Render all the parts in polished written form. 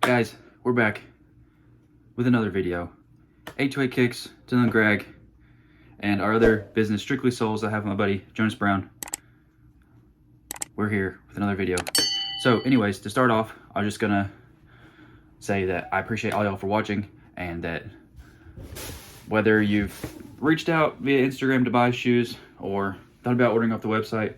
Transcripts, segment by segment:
Guys, we're back with another video. 828 Kicks, Dylan Gregg, and our other business, Strictly Souls. I have my buddy, Jonas Brown. We're here with another video. So anyways, to start off, I'm just gonna say that I appreciate all y'all for watching, and that whether you've reached out via Instagram to buy shoes or thought about ordering off the website,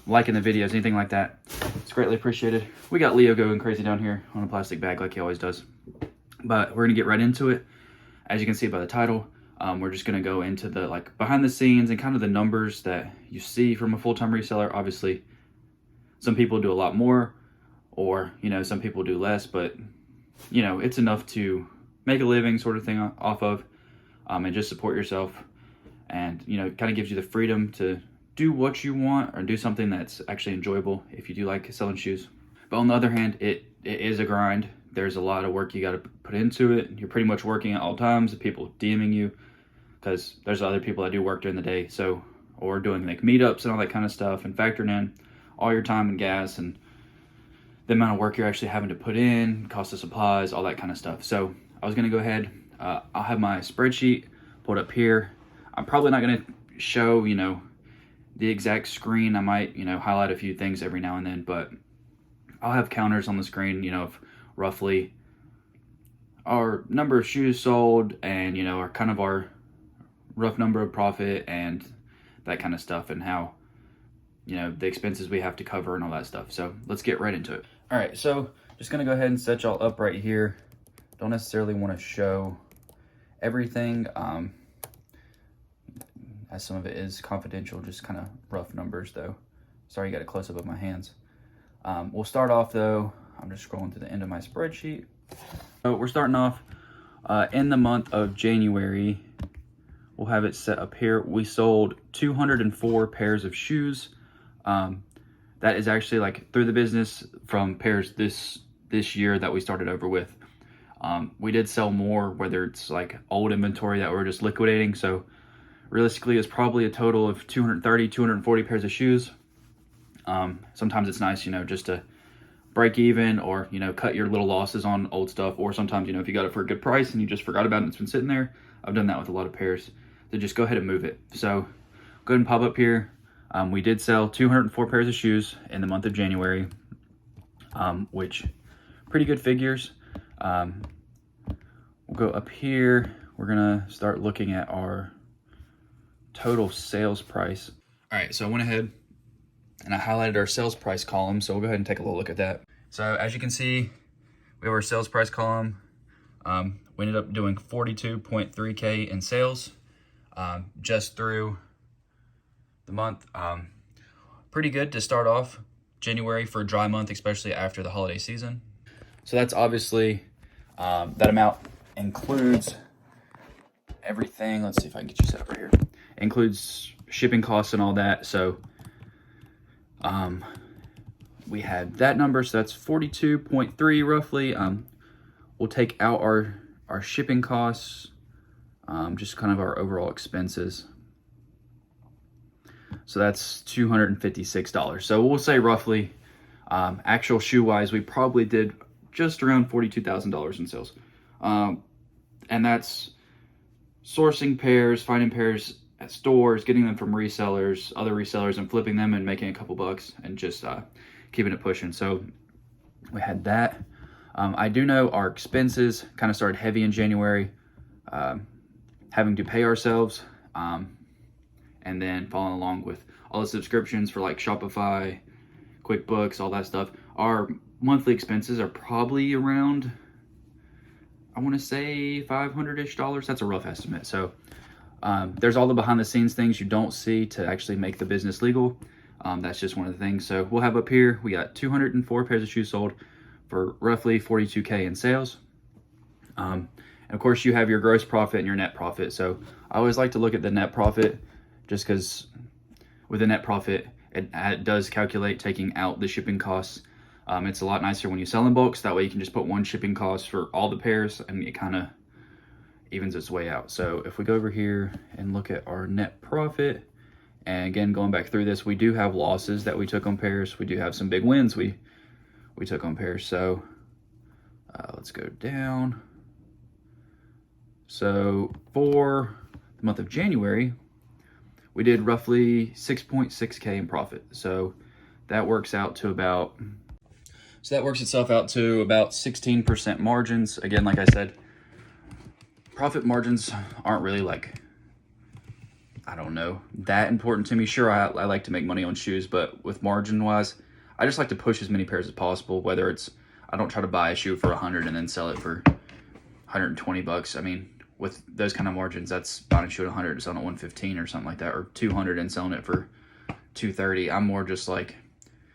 liking the videos, anything like that, it's greatly appreciated. We got Leo going crazy down here on a plastic bag like he always does. But we're gonna get right into it. As you can see by the title, we're just gonna go into the behind the scenes and kind of the numbers that you see from a full-time reseller. Obviously, some people do a lot more, or some people do less, but it's enough to make a living sort of thing off of, and just support yourself. And kind of gives you the freedom to do what you want or do something that's actually enjoyable if you do like selling shoes. But on the other hand, it is a grind. There's a lot of work you got to put into it. You're pretty much working at all times. People DMing you, because there's other people that do work during the day, or doing meetups and all that kind of stuff, and factoring in all your time and gas and the amount of work you're actually having to put in, cost of supplies, all that kind of stuff. So I was gonna go ahead, I'll have my spreadsheet pulled up here. I'm probably not gonna show the exact screen. I might highlight a few things every now and then, but I'll have counters on the screen, of roughly our number of shoes sold, and our rough number of profit and that kind of stuff, and how the expenses we have to cover and all that stuff. So let's get right into it. All right, so just gonna go ahead and set y'all up right here. Don't necessarily want to show everything, as some of it is confidential, just kind of rough numbers though. Sorry, you got a close-up of my hands. We'll start off though, I'm just scrolling to the end of my spreadsheet. So we're starting off in the month of January. We'll have it set up here. We sold 204 pairs of shoes. That is actually through the business from pairs this year that we started over with. We did sell more, whether it's old inventory that we're just liquidating. So realistically, it's probably a total of 230, 240 pairs of shoes. Sometimes it's nice, just to break even, or, cut your little losses on old stuff. Or sometimes, if you got it for a good price and you just forgot about it and it's been sitting there. I've done that with a lot of pairs. So just go ahead and move it. So go ahead and pop up here. We did sell 204 pairs of shoes in the month of January, which pretty good figures. We'll go up here. We're gonna start looking at our total sales price. All right, so I went ahead and I highlighted our sales price column. So we'll go ahead and take a little look at that. So as you can see, we have our sales price column. We ended up doing 42.3K in sales just through the month. Pretty good to start off January for a dry month, especially after the holiday season. So that's obviously, that amount includes everything. Let's see if I can get you set up right here. Includes shipping costs and all that. So we had that number, so that's 42.3 roughly. We'll take out our shipping costs, just kind of our overall expenses. So that's $256. So we'll say roughly, actual shoe wise, we probably did just around $42,000 in sales. And that's sourcing pairs, finding pairs at stores, getting them from resellers, other resellers, and flipping them and making a couple bucks, and just keeping it pushing. So we had that. I do know our expenses kind of started heavy in January, having to pay ourselves, and then following along with all the subscriptions for Shopify, QuickBooks, all that stuff. Our monthly expenses are probably around, I want to say $500-ish. That's a rough estimate. So there's all the behind the scenes things you don't see to actually make the business legal. That's just one of the things. So we'll have up here, we got 204 pairs of shoes sold for roughly 42K in sales. And of course you have your gross profit and your net profit. So I always like to look at the net profit, just because with the net profit, it does calculate taking out the shipping costs. It's a lot nicer when you sell in bulk, so that way you can just put one shipping cost for all the pairs, and it kind of evens its way out. So if we go over here and look at our net profit, and again, going back through this, we do have losses that we took on pairs. We do have some big wins we took on pairs. So Let's go down. So for the month of January, we did roughly 6.6K in profit. So that works out to about, so that works itself out to about 16% margins. Again, like I said, profit margins aren't really like, I don't know, that important to me. Sure, I like to make money on shoes, but with margin wise, I just like to push as many pairs as possible. Whether it's, I don't try to buy a shoe for 100 and then sell it for 120 bucks. I mean, with those kind of margins, that's buying a shoe at 100 and selling it at 115 or something like that, or 200 and selling it for 230. I'm more just like,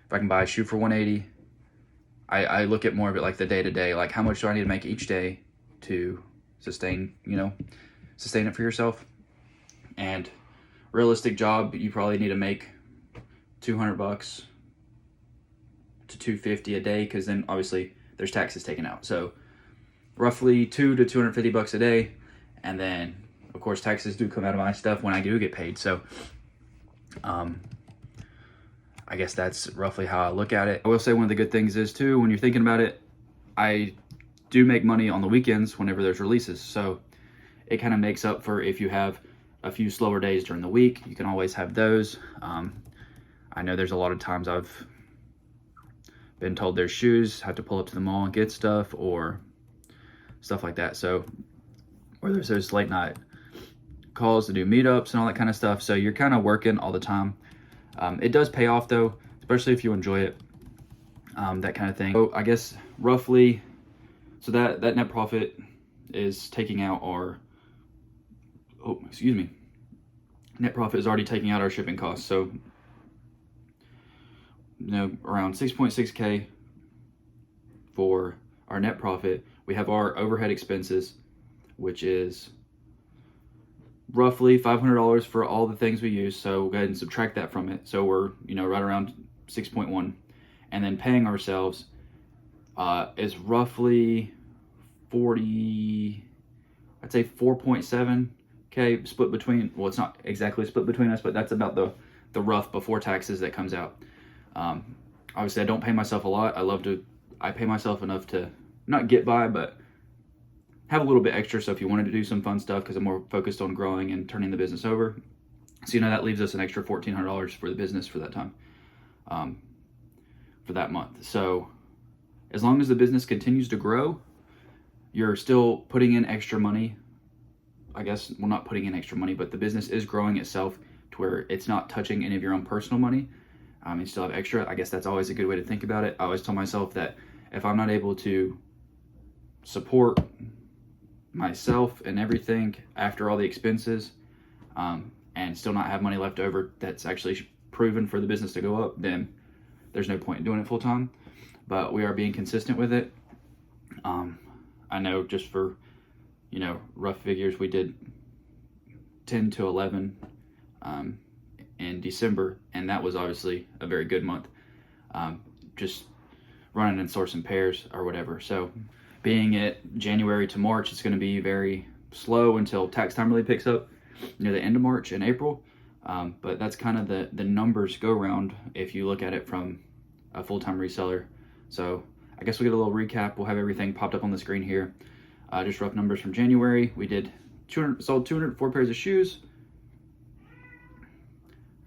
if I can buy a shoe for 180, I look at more of it like the day to day, like how much do I need to make each day to sustain, sustain it for yourself. And realistic job, you probably need to make 200 bucks to 250 a day, because then obviously there's taxes taken out. So roughly 2 to 250 bucks a day. And then of course taxes do come out of my stuff when I do get paid. So I guess that's roughly how I look at it. I will say one of the good things is too, when you're thinking about it, I do make money on the weekends whenever there's releases. So it kind of makes up for if you have a few slower days during the week. You can always have those. I know there's a lot of times I've been told there's shoes, have to pull up to the mall and get stuff or stuff like that. So, or there's those late night calls to do meetups and all that kind of stuff. So you're kind of working all the time. It does pay off though, especially if you enjoy it, that kind of thing. So I guess roughly, so that net profit is taking out our, net profit is already taking out our shipping costs. So, around 6.6K for our net profit. We have our overhead expenses, which is roughly $500 for all the things we use. So we'll go ahead and subtract that from it. So we're, right around 6.1. And then paying ourselves is roughly 40, I'd say 4.7K split between, well, it's not exactly split between us, but that's about the rough before taxes that comes out. Obviously I don't pay myself a lot. I pay myself enough to not get by, but have a little bit extra. So if you wanted to do some fun stuff, because I'm more focused on growing and turning the business over. So, that leaves us an extra $1,400 for the business for that time, for that month. So as long as the business continues to grow, you're still putting in extra money. I guess, well, not putting in extra money, but the business is growing itself to where it's not touching any of your own personal money. You still have extra. I guess that's always a good way to think about it. I always tell myself that if I'm not able to support myself and everything after all the expenses, and still not have money left over that's actually proven for the business to go up, then there's no point in doing it full time. But we are being consistent with it. I know just for, rough figures, we did 10 to 11 in December, and that was obviously a very good month. Just running and sourcing pairs or whatever. So being it January to March, it's going to be very slow until tax time really picks up near the end of March and April. But that's kind of the numbers go around if you look at it from a full-time reseller. So I guess we'll get a little recap. We'll have everything popped up on the screen here. Just rough numbers from January. We did sold 204 pairs of shoes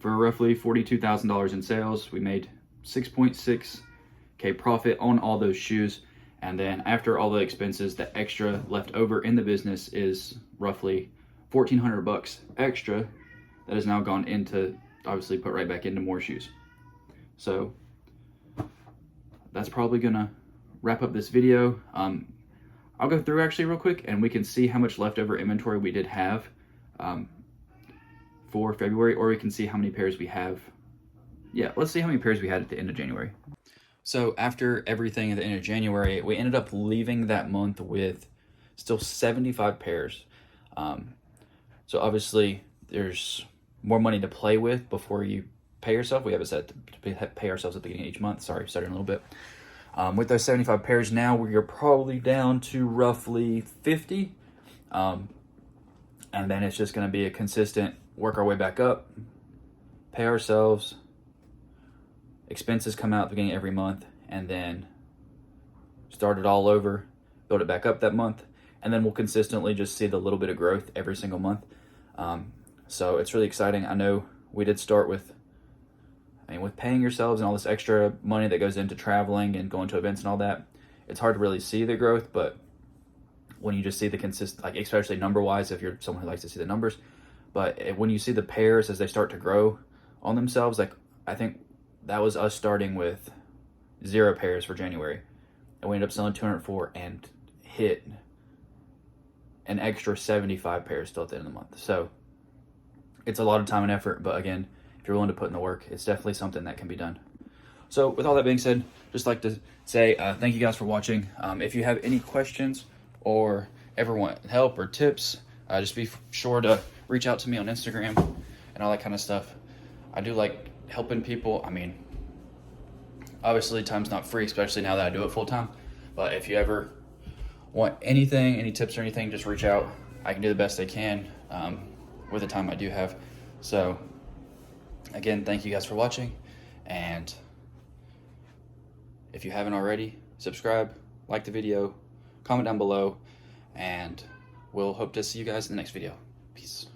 for roughly $42,000 in sales. We made 6.6K profit on all those shoes. And then after all the expenses, the extra left over in the business is roughly $1,400 extra that has now gone into, obviously put right back into more shoes. So that's probably gonna wrap up this video. I'll go through actually real quick and we can see how much leftover inventory we did have for February, or we can see how many pairs we have. Yeah, let's see how many pairs we had at the end of January. So after everything at the end of January, we ended up leaving that month with still 75 pairs. So obviously there's more money to play with before you pay yourself. We have it set to pay ourselves at the beginning of each month. Sorry, starting a little bit. With those 75 pairs now, we are probably down to roughly 50. And then it's just going to be a consistent work our way back up, pay ourselves, expenses come out at the beginning of every month, and then start it all over build it back up that month, and then we'll consistently just see the little bit of growth every single month. So it's really exciting. I know we did start with, with paying yourselves and all this extra money that goes into traveling and going to events and all that, it's hard to really see the growth. But when you just see the consistent, like especially number-wise, if you're someone who likes to see the numbers, but when you see the pairs as they start to grow on themselves, like I think that was us starting with 0 pairs for January, and we ended up selling 204 and hit an extra 75 pairs still at the end of the month. So it's a lot of time and effort, but again, if you're willing to put in the work, it's definitely something that can be done. So with all that being said, just like to say thank you guys for watching. If you have any questions or ever want help or tips, just be sure to reach out to me on Instagram and all that kind of stuff. I do like helping people. I mean, obviously time's not free, especially now that I do it full time. But if you ever want anything, any tips or anything, just reach out. I can do the best I can with the time I do have. So again, thank you guys for watching. And if you haven't already, subscribe, like the video, comment down below, and we'll hope to see you guys in the next video. Peace.